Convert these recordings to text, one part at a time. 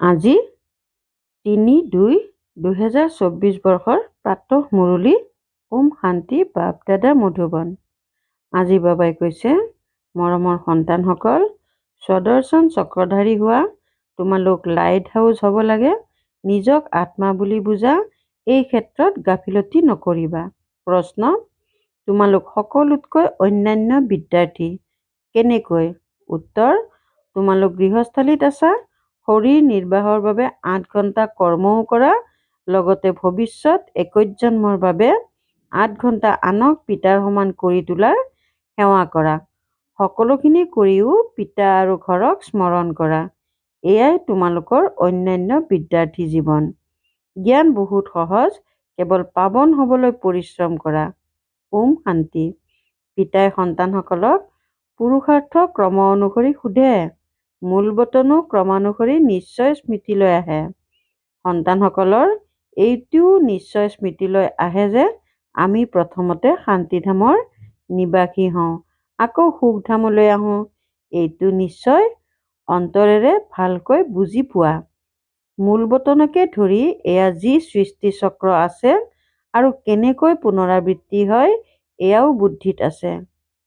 আজি ৩-২-২০২৪ বৰ্ষৰ প্ৰাতঃ মুৰলী। ওম শান্তি। বাপ দাদা মধুবন। আজি বাবাই কৈছে, মৰমৰ সন্তানসকল, স্বদৰ্শন চক্ৰধাৰী হোৱা তোমালোক লাইট হাউচ হ'ব লাগে। নিজক আত্মা বুলি বুজা, এই ক্ষেত্ৰত গাফিলতি নকৰিবা। প্ৰশ্ন, তোমালোক সকলোতকৈ অন্যান্য বিদ্যাৰ্থী কেনেকৈ? উত্তৰ, তোমালোক গৃহস্থালীত আছা, শৰীৰ নিৰ্বাহৰ বাবে ৮ ঘণ্টা কৰ্মও কৰা, লগতে ভৱিষ্যত ২১ জন্মৰ বাবে ৮ ঘণ্টা আনক পিতাৰ সমান কৰি তোলাৰ সেৱা কৰা। সকলোখিনি কৰিও পিতা আৰু ঘৰক স্মৰণ কৰা। এয়াই তোমালোকৰ অন্যান্য বিদ্যাৰ্থী জীৱন। জ্ঞান বহুত সহজ, কেৱল পাৱন হ'বলৈ পৰিশ্ৰম কৰা। ওম শান্তি। পিতাই সন্তানসকলক পুৰুষাৰ্থ ক্ৰম অনুসৰি সোধে, মূল বতনো ক্ৰমানুসৰি নিশ্চয় স্মৃতিলৈ আহে। সন্তানসকলৰ এইটোও নিশ্চয় স্মৃতিলৈ আহে যে আমি প্ৰথমতে শান্তিধামৰ নিবাসী হওঁ, আকৌ সুখধামলৈ আহোঁ। এইটো নিশ্চয় অন্তৰেৰে ভালকৈ বুজি পোৱা। মূল বতনকে ধৰি এয়া যি সৃষ্টি চক্ৰ আছে আৰু কেনেকৈ পুনৰাবৃত্তি হয়, এয়াও বুদ্ধিত আছে।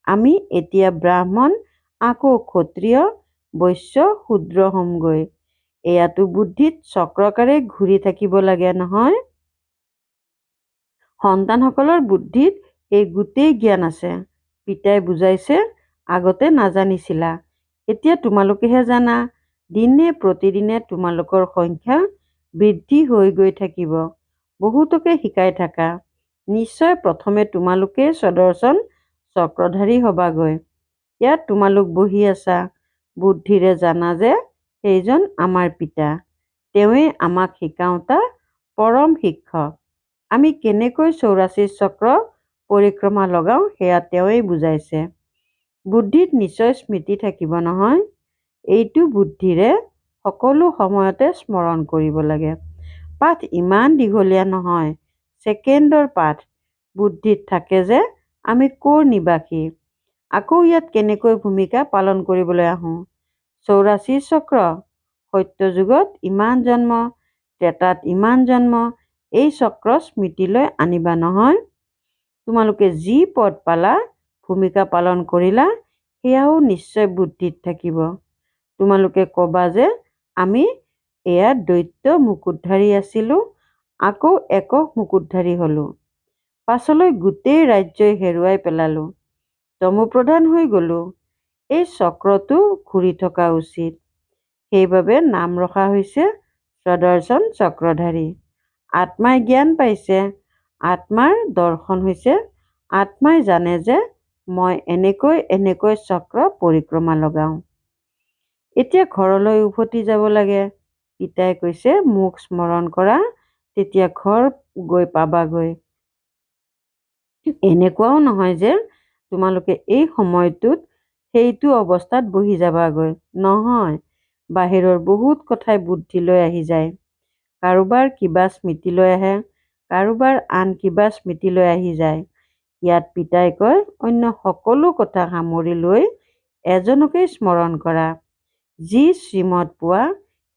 আমি এতিয়া ব্ৰাহ্মণ, আকৌ ক্ষত্ৰিয়, বৈশ্য, শূদ্ৰ হ'মগৈ। এয়াতো বুদ্ধিত চক্ৰকাৰে ঘূৰি থাকিব লাগে নহয়। সন্তানসকলৰ বুদ্ধিত এই গোটেই জ্ঞান আছে। পিতাই বুজাইছে, আগতে নাজানিছিলা, এতিয়া তোমালোকেহে জানা। দিনে প্ৰতিদিনে তোমালোকৰ সংখ্যা বৃদ্ধি হৈ গৈ থাকিব। বহুতকে শিকাই থাকা। নিশ্চয় প্ৰথমে তোমালোকে স্বদৰ্শন চক্ৰধাৰী হবাগৈ। ইয়াত তোমালোক বহি আছা, বুদ্ধিৰে জানা যে সেইজন আমাৰ পিতা। তেওঁৱেই আমাক শিকাওঁতা পৰম শিক্ষক। আমি কেনেকৈ ৮৪ চক্ৰ পৰিক্ৰমা লগাওঁ সেয়া তেওঁৱেই বুজাইছে। বুদ্ধিত নিশ্চয় স্মৃতি থাকিব নহয়। এইটো বুদ্ধিৰে সকলো সময়তে স্মৰণ কৰিব লাগে। পাঠ ইমান দীঘলীয়া নহয়, ছেকেণ্ডৰ পাঠ। বুদ্ধিত থাকে যে আমি ক'ৰ নিবাসী, আকৌ ইয়াত কেনেকৈ ভূমিকা পালন কৰিবলৈ আহোঁ। ৮৪ চক্ৰ, সত্য যুগত ইমান জন্ম, ত্ৰেতাত ইমান জন্ম, এই চক্ৰ স্মৃতিলৈ আনিবা নহয়। তোমালোকে যি পদ পালা, ভূমিকা পালন কৰিলা, সেয়াও নিশ্চয় বুদ্ধিত থাকিব। তোমালোকে ক'বা যে আমি এয়া দৈত্য মুকুটধাৰী আছিলোঁ, আকৌ একক মুকুটধাৰী হ'লোঁ। পাছলৈ গোটেই ৰাজ্যই হেৰুৱাই পেলালোঁ, তমোপ্ৰধান হৈ গ'লোঁ। এই চক্ৰটো ঘূৰি থকা উচিত। সেইবাবে নাম ৰখা হৈছে স্বদৰ্শন চক্ৰধাৰী। আত্মাই জ্ঞান পাইছে, আত্মাৰ দৰ্শন হৈছে, আত্মাই জানে যে মই এনেকৈ এনেকৈ চক্ৰ পৰিক্ৰমা লগাওঁ। এতিয়া ঘৰলৈ উভতি যাব লাগে। পিতাই কৈছে, মোক স্মৰণ কৰা, তেতিয়া ঘৰ গৈ পাবাগৈ। এনেকুৱাও নহয় যে তোমালোকে এই সময়টোত সেইটো অৱস্থাত বহি যাবাগৈ। নহয়, বাহিৰৰ বহুত কথাই বুদ্ধিলৈ আহি যায়। কাৰোবাৰ কিবা স্মৃতিলৈ আহে, কাৰোবাৰ আন কিবা স্মৃতিলৈ আহি যায়। ইয়াত পিতাই কয়, অন্য সকলো কথা সামৰি লৈ এজনকেই স্মৰণ কৰা। যি শ্ৰীমত পোৱা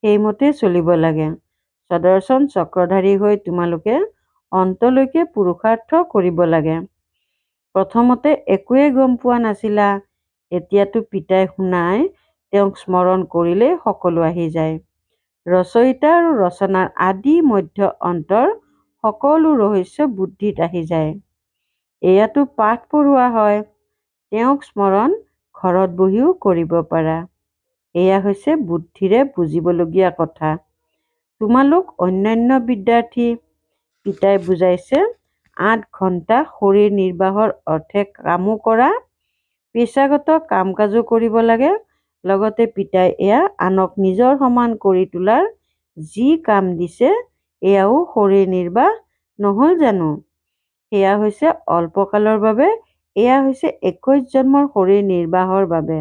সেইমতে চলিব লাগে। স্বদৰ্শন চক্ৰধাৰী হৈ তোমালোকে অন্তলৈকে পুৰুষাৰ্থ কৰিব লাগে। প্ৰথমতে একোৱেই গম পোৱা নাছিলা, এতিয়াতো পিতাই শুনাই, তেওঁক স্মৰণ কৰিলেই সকলো আহি যায়। ৰচয়িতা আৰু ৰচনাৰ আদি মধ্য অন্তৰ সকলো ৰহস্য বুদ্ধিত আহি যায়। এয়াতো পাঠ পঢ়োৱা হয়, তেওঁক স্মৰণ ঘৰত বহিও কৰিব পাৰা। এয়া হৈছে বুদ্ধিৰে বুজিবলগীয়া কথা। তোমালোক অন্যান্য বিদ্যাৰ্থী। পিতাই বুজাইছে, ৮ ঘণ্টা শৰীৰ নিৰ্বাহৰ অৰ্থে কামো কৰা, পেচাগত কাম কাজো কৰিব লাগে। লগতে পিতাই এয়া আনক নিজৰ সমান কৰি তোলাৰ যি কাম দিছে, এয়াও শৰীৰ নিৰ্বাহ নহ'ল জানো? সেয়া হৈছে অল্পকালৰ বাবে, এয়া হৈছে ২১ জন্মৰ শৰীৰ নিৰ্বাহৰ বাবে।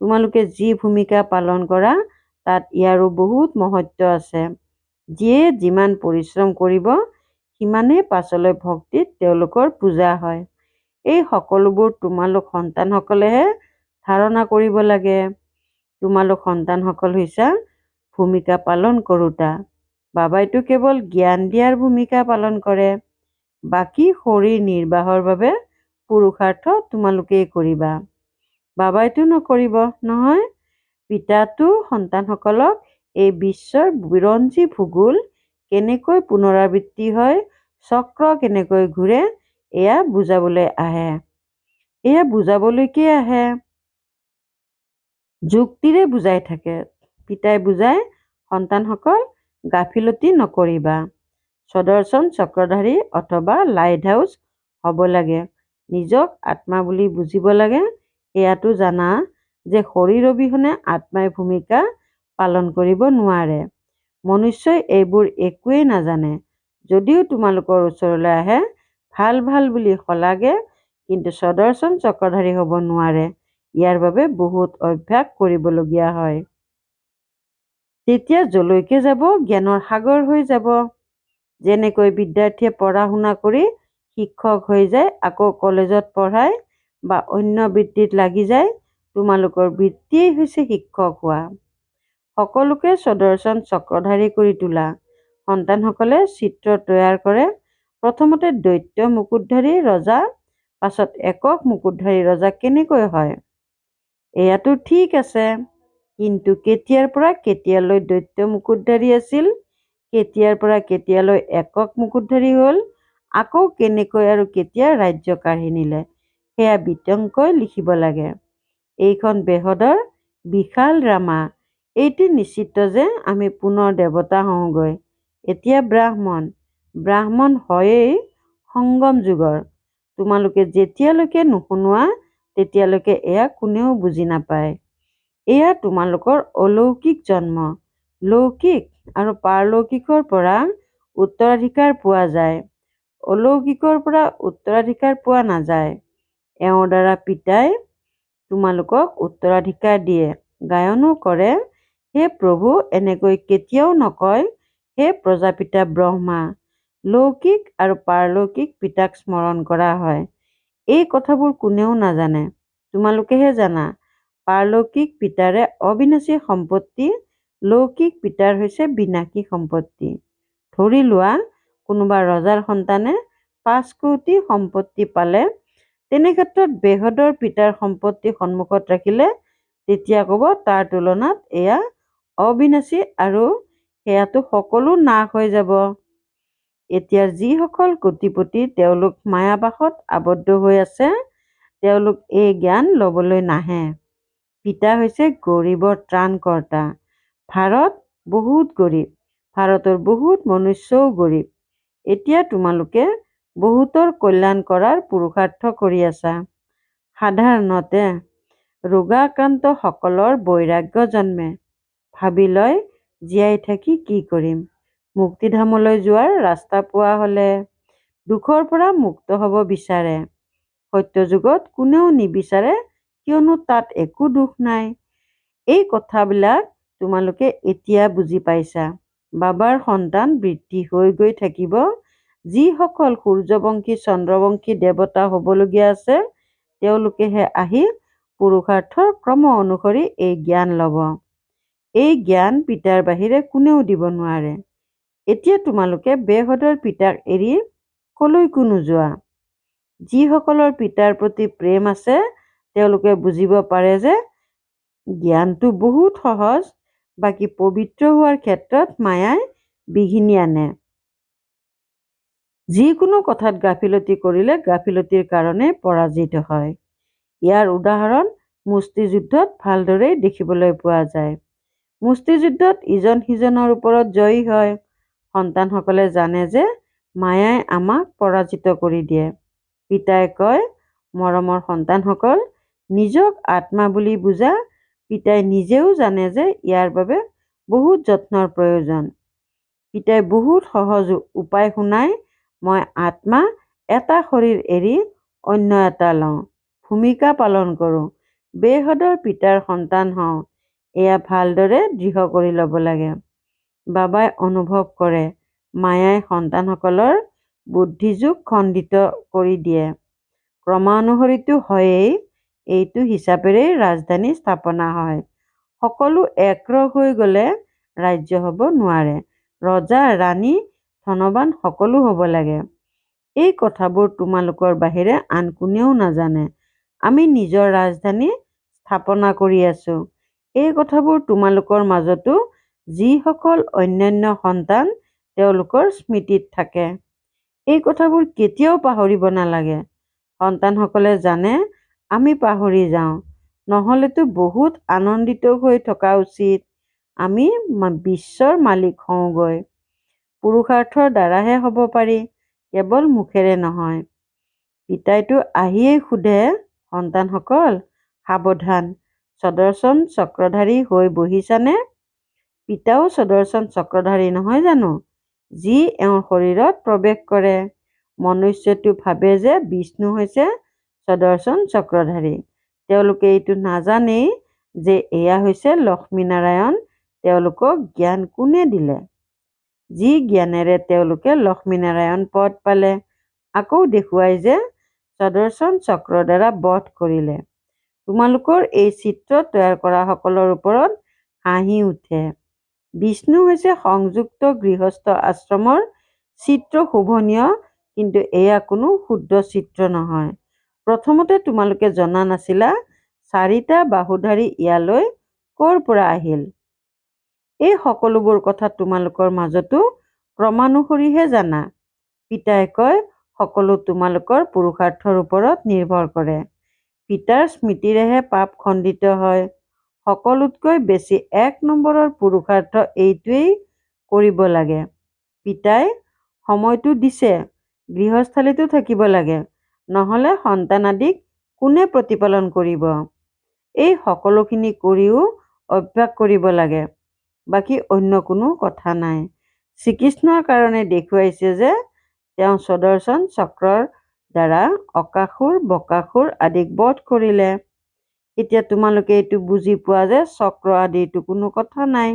তোমালোকে যি ভূমিকা পালন কৰা, তাত ইয়াৰো বহুত মহত্ব আছে। যিয়ে যিমান পৰিশ্ৰম কৰিব, সিমানেই পাছলৈ ভক্তিত তেওঁলোকৰ পূজা হয়। এই সকলোবোৰ তোমালোক সন্তানসকলেহে ধাৰণা কৰিব লাগে। তোমালোক সন্তানসকল হৈছা ভূমিকা পালন কৰোঁতা। বাবাইতো কেৱল জ্ঞান দিয়াৰ ভূমিকা পালন কৰে। বাকী শৰীৰ নিৰ্বাহৰ বাবে পুৰুষাৰ্থ তোমালোকেই কৰিবা। বাবাইতো নকৰিব নহয়। পিতাতো সন্তানসকলক এই বিশ্বৰ বিৰঞ্জী ভূগোল কেনেকৈ পুনৰাবৃত্তি হয়, চক্ৰ কেনেকৈ ঘূৰে, এয়া বুজাবলৈ আহে। এয়া বুজাবলৈকে আহে। যুক্তিৰে বুজাই থাকে। পিতাই বুজাই, সন্তানসকল গাফিলতি নকৰিবা। সদৰ্শন চক্ৰধাৰী অথবা লাইট হাউচ হ'ব লাগে। নিজক আত্মা বুলি বুজিব লাগে। এয়াতো জানা যে শৰীৰ অবিহনে আত্মাই ভূমিকা পালন কৰিব নোৱাৰে। মনুষ্যই এইবোৰ একোৱেই নাজানে। যদিও তোমালোকৰ ওচৰলৈ আহে, ভাল ভাল বুলি শলাগে, কিন্তু সদৰ্শন চক্ৰধাৰী হ'ব নোৱাৰে। ইয়াৰ বাবে বহুত অভ্যাস কৰিবলগীয়া হয়। তেতিয়া যলৈকে যাব জ্ঞানৰ সাগৰ হৈ যাব। যেনেকৈ বিদ্যাৰ্থীয়ে পঢ়া শুনা কৰি শিক্ষক হৈ যায়, আকৌ কলেজত পঢ়ায় বা অন্য বৃত্তিত লাগি যায়, তোমালোকৰ বৃত্তিয়েই হৈছে শিক্ষক হোৱা। সকলোকে সদৰ্শন চক্ৰধাৰী কৰি তোলা। সন্তানসকলে চিত্ৰ তৈয়াৰ কৰে। প্ৰথমতে দৈত্য মুকুটধাৰী ৰজা, পাছত একক মুকুটধাৰী ৰজা কেনেকৈ হয়? এয়াতো ঠিক আছে, কিন্তু কেতিয়াৰ পৰা কেতিয়ালৈ দৈত্য মুকুটধাৰী আছিল, কেতিয়াৰ পৰা কেতিয়ালৈ একক মুকুটধাৰী হ'ল, আকৌ কেনেকৈ আৰু কেতিয়া ৰাজ্য কাঢ়ি নিলে, সেয়া বিতংকৈ লিখিব লাগে। এইখন বেহদৰ বিশাল ড্ৰামা। এইটো নিশ্চিত যে আমি পুনৰ দেৱতা হওঁগৈ। এতিয়া ব্ৰাহ্মণ হয়েই সংগম যুগৰ। তোমালোকে যেতিয়ালৈকে নুশুনোৱা তেতিয়ালৈকে এয়া কোনেও বুজি নাপায়। এয়া তোমালোকৰ অলৌকিক জন্ম। লৌকিক আৰু পাৰলৌকিকৰ পৰা উত্তৰাধিকাৰ পোৱা যায়, অলৌকিকৰ পৰা উত্তৰাধিকাৰ পোৱা নাযায়। এওঁৰ দ্বাৰা পিতাই তোমালোকক উত্তৰাধিকাৰ দিয়ে, গায়নো কৰে। হে প্ৰভু এনেকৈ কেতিয়াও নকয়, হে প্ৰজাপিতা ব্ৰহ্মা। লৌকিক আৰু পাৰলৌকিক পিতাক স্মৰণ কৰা হয়। এই কথাবোৰ কোনেও নাজানে, তোমালোকেহে জানা। পাৰলৌকিক পিতাৰে অবিনাশী সম্পত্তি, লৌকিক পিতাৰ হৈছে বিনাশী সম্পত্তি। ধৰি লোৱা কোনোবা ৰজাৰ সন্তানে 5 কোটি সম্পত্তি পালে, তেনেক্ষেত্ৰত বেহদৰ পিতাৰ সম্পত্তি সন্মুখত ৰাখিলে তেতিয়া ক'ব তাৰ তুলনাত এয়া অবিনাশী আৰু সেয়াতো সকলো নাশ হৈ যাব। এতিয়া যিসকল কোটিপতি তেওঁলোক মায়াবাসত আবদ্ধ হৈ আছে, তেওঁলোক এই জ্ঞান ল'বলৈ নাহে। পিতা হৈছে গৰীবৰ ত্ৰাণকৰ্তা। ভাৰত বহুত গৰীব, ভাৰতৰ বহুত মনুষ্যও গৰীব। এতিয়া তোমালোকে বহুতৰ কল্যাণ কৰাৰ পুৰুষাৰ্থ কৰি আছা। সাধাৰণতে ৰোগাক্ৰান্ত সকলৰ বৈৰাগ্য জন্মে। ভাবি লয় জীয়াই থাকি কি কৰিম। মুক্তিধামলৈ যোৱাৰ ৰাস্তা পোৱা হ'লে দুখৰ পৰা মুক্ত হ'ব বিচাৰে। সত্যযুগত কোনেও নিবিচাৰে, কিয়নো তাত একো দুখ নাই। এই কথাবিলাক তোমালোকে এতিয়া বুজি পাইছা। বাবাৰ সন্তান বৃদ্ধি হৈ গৈ থাকিব। যিসকল সূৰ্যবংশী চন্দ্ৰবংশী দেৱতা হ'বলগীয়া আছে, তেওঁলোকেহে আহি পুৰুষাৰ্থৰ ক্ৰম অনুসৰি এই জ্ঞান ল'ব। এই জ্ঞান পিতাৰ বাহিৰে কোনেও দিব নোৱাৰে। এতিয়া তোমালোকে বেহদৰ পিতাক এৰি কলৈকো নোযোৱা। যিসকলৰ পিতাৰ প্ৰতি প্ৰেম আছে, তেওঁলোকে বুজিব পাৰে যে জ্ঞানটো বহুত সহজ, বাকী পবিত্ৰ হোৱাৰ ক্ষেত্ৰত মায়াই বিঘিনি আনে। যিকোনো কথাত গাফিলতি কৰিলে গাফিলতিৰ কাৰণে পৰাজিত হয়। ইয়াৰ উদাহৰণ মুষ্টিযুদ্ধত ভালদৰেই দেখিবলৈ পোৱা যায়। মুষ্টিযুদ্ধত ইজন সিজনৰ ওপৰত জয়ী হয়। সন্তানসকলে জানে যে মায়াই আমাক পৰাজিত কৰি দিয়ে। পিতাই কয়, মৰমৰ সন্তানসকল, নিজক আত্মা বুলি বুজা। পিতাই নিজেও জানে যে ইয়াৰ বাবে বহুত যত্নৰ প্ৰয়োজন। পিতাই বহুত সহজ উপায় শুনাই, মই আত্মা, এটা শৰীৰ এৰি অন্য এটা লওঁ, ভূমিকা পালন কৰোঁ, বেহদৰ পিতাৰ সন্তান হওঁ। এয়া ভালদৰে দৃঢ় কৰি ল'ব লাগে। বাবাই অনুভৱ কৰে মায়াই সন্তানসকলৰ বুদ্ধিযোগ খণ্ডিত কৰি দিয়ে। ক্ৰমানুসৰিতো হয়েই, এইটো হিচাপেৰেই ৰাজধানী স্থাপনা হয়। সকলো একৰস হৈ গ'লে ৰাজ্য হ'ব নোৱাৰে। ৰজা ৰাণী ধনৱান সকলো হ'ব লাগে। এই কথাবোৰ তোমালোকৰ বাহিৰে আন কোনেও নাজানে। আমি নিজৰ ৰাজধানী স্থাপনা কৰি আছো। এই কথাবোৰ তোমালোকৰ মাজতো যিসকল অন্যান্য সন্তান তেওঁলোকৰ স্মৃতিত থাকে। এই কথাবোৰ কেতিয়াও পাহৰিব নালাগে। সন্তানসকলে জানে আমি পাহৰি যাওঁ, নহ'লেতো বহুত আনন্দিত হৈ থকা উচিত। আমি বিশ্বৰ মালিক হওঁগৈ। পুৰুষাৰ্থৰ দ্বাৰাহে হ'ব পাৰি, কেৱল মুখেৰে নহয়। পিতাইটো আহিয়েই সোধে, সন্তানসকল সাৱধান, সদৰ্শন চক্ৰধাৰী হৈ বহিছানে? পিতাও সদৰ্শন চক্ৰধাৰী নহয় জানো, যি এওঁৰ শৰীৰত প্ৰৱেশ কৰে। মনুষ্যটো ভাবে যে বিষ্ণু হৈছে সদৰ্শন চক্ৰধাৰী। তেওঁলোকে এইটো নাজানেই যে এয়া হৈছে লক্ষ্মীনাৰায়ণ। তেওঁলোকক জ্ঞান কোনে দিলে? যি জ্ঞানেৰে তেওঁলোকে লক্ষ্মীনাৰায়ণ পদ পালে, আকৌ দেখুৱাই যে সদৰ্শন চক্ৰৰ দ্বাৰা বধ কৰিলে। তোমালোকৰ এই চিত্ৰ তৈয়াৰ কৰা সকলৰ ওপৰত হাঁহি উঠে। বিষ্ণু হৈছে সংযুক্ত গৃহস্থ আশ্ৰমৰ চিত্ৰ শোভনীয়, কিন্তু এয়া কোনো শুদ্ধ চিত্ৰ নহয়। প্ৰথমতে তোমালোকে জনা নাছিলা চাৰিটা বাহুধাৰী ইয়ালৈ ক'ৰ পৰা আহিল। এই সকলোবোৰ কথা তোমালোকৰ মাজতো ক্ৰমানুসৰিহে জানা। পিতাই কয় সকলো তোমালোকৰ পুৰুষাৰ্থৰ ওপৰত নিৰ্ভৰ কৰে। পিতাৰ স্মৃতিৰেহে পাপ খণ্ডিত হয়। সকলোতকৈ বেছি 1 নম্বৰৰ পুৰুষাৰ্থ এইটোৱেই কৰিব লাগে। পিতাই সময়টো দিছে, গৃহস্থালীতো থাকিব লাগে, নহ'লে সন্তান আদিক কোনে প্ৰতিপালন কৰিব? এই সকলোখিনি কৰিও অভ্যাস কৰিব লাগে। বাকী অন্য কোনো কথা নাই। শ্ৰীকৃষ্ণৰ কাৰণে দেখুৱাইছে যে তেওঁ সদৰ্শন চক্ৰৰ দ্বাৰা অকাসুৰ বকাসুৰ আদিক বধ কৰিলে। এতিয়া তোমালোকে এইটো বুজি পোৱা যে চক্ৰ আদিৰতো কোনো কথা নাই।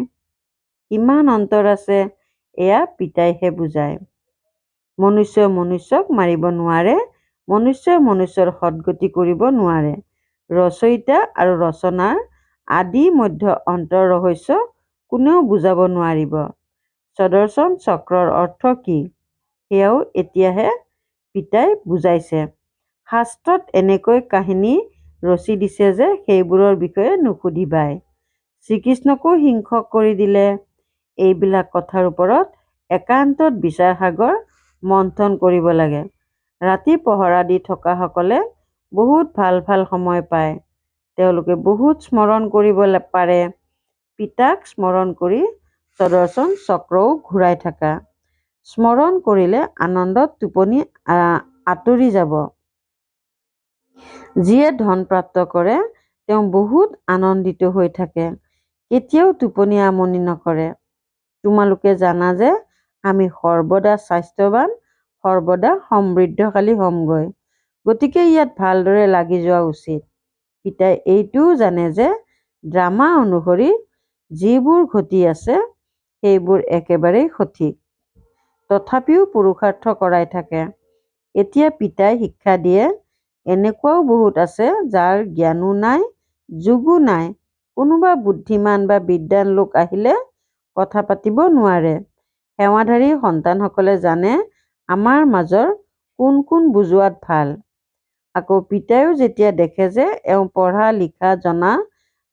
কিমান অন্তৰ আছে এয়া পিতাইহে বুজায়। মনুষ্যই মনুষ্যক মাৰিব নোৱাৰে, মনুষ্যই মনুষ্যৰ সদ্গতি কৰিব নোৱাৰে। ৰচয়িতা আৰু ৰচনাৰ আদি মধ্য অন্তৰ ৰহস্য কোনেও বুজাব নোৱাৰিব। সদৰ্শন চক্ৰৰ অৰ্থ কি সেয়াও এতিয়াহে পিতাই বুজাইছে। শাস্ত্ৰত এনেকৈ কাহিনী ৰচি দিছে যে সেইবোৰৰ বিষয়ে নুসুধিবাই। শ্ৰীকৃষ্ণকো হিংসক কৰি দিলে। এইবিলাক কথাৰ ওপৰত একান্তত বিচাৰ সাগৰ মন্থন কৰিব লাগে। ৰাতি পহৰা দি থকাসকলে বহুত ভাল ভাল সময় পায়। তেওঁলোকে বহুত স্মৰণ কৰিব পাৰে। পিতাক স্মৰণ কৰি সদৰ্শন চক্ৰও ঘূৰাই থাকা। স্মৰণ কৰিলে আনন্দত টোপনি আঁতৰি যাব। যিয়ে ধন প্ৰাপ্ত কৰে তেওঁ বহুত আনন্দিত হৈ থাকে, কেতিয়াও টোপনি আমনি নকৰে। তোমালোকে জানা যে আমি সৰ্বদা স্বাস্থ্যৱান, সৰ্বদা সমৃদ্ধশালী হ'মগৈ। গতিকে ইয়াত ভালদৰে লাগি যোৱা উচিত। পিতাই এইটোও জানে যে ড্ৰামা অনুসৰি যিবোৰ ঘটি আছে সেইবোৰ একেবাৰেই সঠিক। তথাপিও পুৰুষাৰ্থ কৰাই থাকে। এতিয়া পিতাই শিক্ষা দিয়ে এনেকুৱাও বহুত আছে যাৰ জ্ঞানো নাই, যোগো নাই। কোনোবা বুদ্ধিমান বা বিদ্বান লোক আহিলে কথা পাতিব নোৱাৰে। সেৱাধাৰী সন্তানসকলে জানে আমাৰ মাজৰ কোন কোন বুজোৱাত ভাল। আকৌ পিতাইও যেতিয়া দেখে যে এওঁ পঢ়া লিখা জনা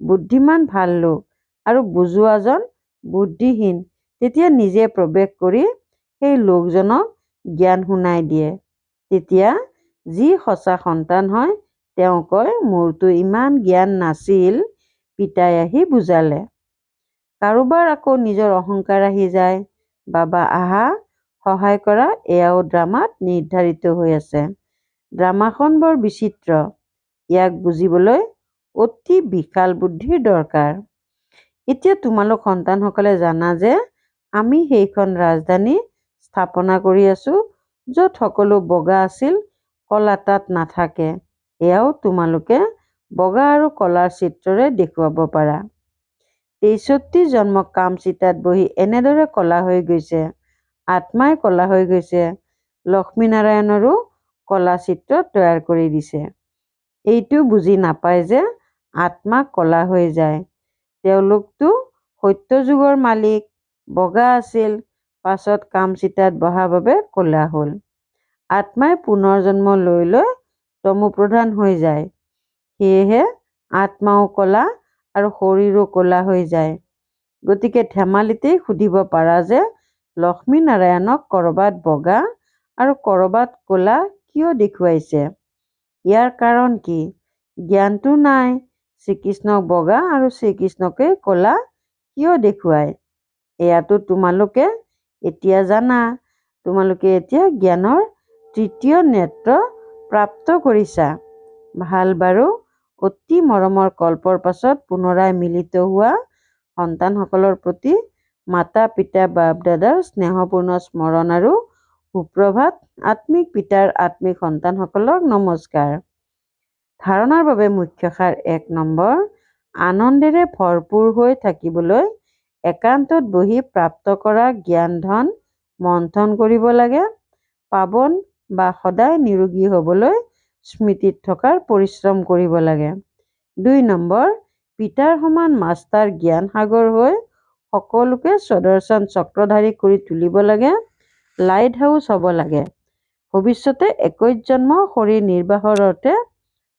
বুদ্ধিমান ভাল লোক আৰু বুজোৱাজন বুদ্ধিহীন, তেতিয়া নিজে প্ৰৱেশ কৰি সেই লোকজনক জ্ঞান শুনাই দিয়ে। তেতিয়া যি সঁচা সন্তান হয় তেওঁ কয় মোৰতো ইমান জ্ঞান নাছিল, পিতাই আহি বুজালে। কাৰোবাৰ আকৌ নিজৰ অহংকাৰ আহি যায়। বাবা আহা, সহায় কৰা, এয়াও ড্ৰামাত নিৰ্ধাৰিত হৈ আছে। ড্ৰামাখন বৰ বিচিত্ৰ। ইয়াক বুজিবলৈ অতি বিশাল বুদ্ধিৰ দৰকাৰ। এতিয়া তোমালোক সন্তানসকলে জানা যে আমি সেইখন ৰাজধানী স্থাপনা কৰি আছো য'ত সকলো বগা আছিল, কলা তাত নাথাকে। এয়াও তোমালোকে বগা আৰু কলাৰ চিত্ৰৰে দেখুৱাব পাৰা। 63 জন্ম কামচিতাত বহি এনেদৰে কলা হৈ গৈছে। আত্মাই কলা হৈ গৈছে। লক্ষ্মীনাৰায়ণৰো কলা চিত্ৰ তৈয়াৰ কৰি দিছে। এইটো বুজি নাপায় যে আত্মা কলা হৈ যায়। তেওঁলোকতো সত্যযুগৰ মালিক বগা আছিল, পাছত কামচিতাত বহা বাবে ক'লা হ'ল। আত্মাই পুনৰ জন্ম লৈ লৈ তমোপ্ৰধান হৈ যায়। সেয়েহে আত্মাও ক'লা আৰু শৰীৰো ক'লা হৈ যায়। গতিকে ধেমালিতেই সুধিব পাৰা যে লক্ষ্মীনাৰায়ণক ক'ৰবাত বগা আৰু ক'ৰবাত ক'লা কিয় দেখুৱাইছে? ইয়াৰ কাৰণ কি? জ্ঞানটো নাই। শ্ৰীকৃষ্ণক বগা আৰু শ্ৰীকৃষ্ণকে ক'লা কিয় দেখুৱায়? এয়াতো তোমালোকে এতিয়া জানা। তোমালোকে এতিয়া জ্ঞানৰ তৃতীয় নেত্ৰ প্ৰাপ্ত কৰিছা। ভাল বাৰু, অতি মৰমৰ কল্পৰ পাছত পুনৰাই মিলিত হোৱা সন্তানসকলৰ প্ৰতি মাতা পিতা বাপ দাদাৰ স্নেহপূৰ্ণ স্মৰণ আৰু সুপ্ৰভাত। আত্মিক পিতাৰ আত্মিক সন্তানসকলক নমস্কাৰ। ধাৰণাৰ বাবে মুখ্য সাৰ ১ নম্বৰ, আনন্দেৰে ভৰপূৰ হৈ থাকিবলৈ একান্তত বহি প্ৰাপ্ত কৰা জ্ঞান ধন মন্থন কৰিব লাগে। পাৱন বা সদায় নিৰোগী হ'বলৈ স্মৃতিত থকাৰ পৰিশ্ৰম কৰিব লাগে। ২ নম্বৰ, পিতাৰ সমান মাষ্টাৰ জ্ঞান সাগৰ হৈ সকলোকে স্বদৰ্শন চক্ৰধাৰী কৰি তুলিব লাগে। লাইট হাউচ হ'ব লাগে। ভৱিষ্যতে ২১ জন্ম শৰীৰ নিৰ্বাহৰ অৰ্থে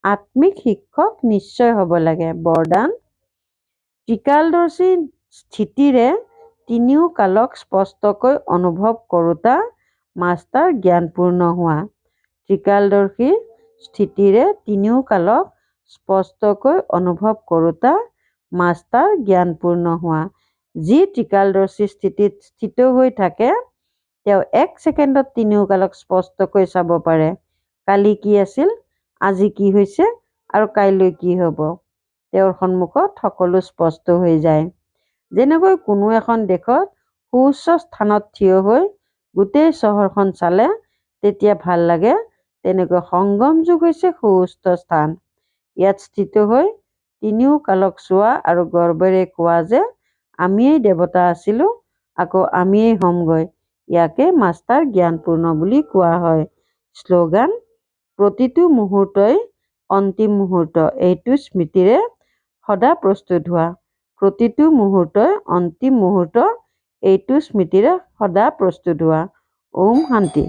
আত্মিক শিক্ষক নিশ্চয় হ'ব লাগে। বৰদান: ত্ৰিকালদৰ্শী স্থিতিৰে তিনিও কালক স্পষ্টকৈ অনুভৱ কৰোঁতা মাষ্টাৰ জ্ঞানপূৰ্ণ হোৱা। ত্ৰিকালদৰ্শী স্থিতিৰে তিনিও কালক স্পষ্টকৈ অনুভৱ কৰোঁতা মাষ্টাৰ জ্ঞানপূৰ্ণ হোৱা। যি ত্ৰিকালদৰ্শী স্থিতিত স্থিত হৈ থাকে তেওঁ ১ ছেকেণ্ডত তিনিও কালক স্পষ্টকৈ চাব পাৰে। কালি কি আছিল, আজি কি হৈছে আৰু কাইলৈ কি হ'ব। তেওঁৰ সন্মুখত সকলো স্পষ্ট হৈ যায়। যেনেকৈ কোনো এখন দেশত সুউচ্চ স্থানত থিয় হৈ গোটেই চহৰখন চালে তেতিয়া ভাল লাগে, তেনেকৈ সংগম যুগ হৈছে সুউচ্চ স্থান। ইয়াত স্থিত হৈ তিনিও কালক চোৱা আৰু গৰ্বেৰে কোৱা যে আমিয়েই দেৱতা আছিলোঁ, আকৌ আমিয়েই হ'মগৈ। ইয়াকে মাষ্টাৰ জ্ঞানপূৰ্ণ বুলি কোৱা হয়। শ্লোগান: প্ৰতিটো মুহূৰ্তই অন্তিম মুহূৰ্ত, এইটো স্মৃতিৰে সদা প্ৰস্তুত হোৱা। প্ৰতিটো মুহূৰ্তই অন্তিম মুহূৰ্ত, এইটো স্মৃতিৰে সদা প্ৰস্তুত হোৱা। ওম শান্তি।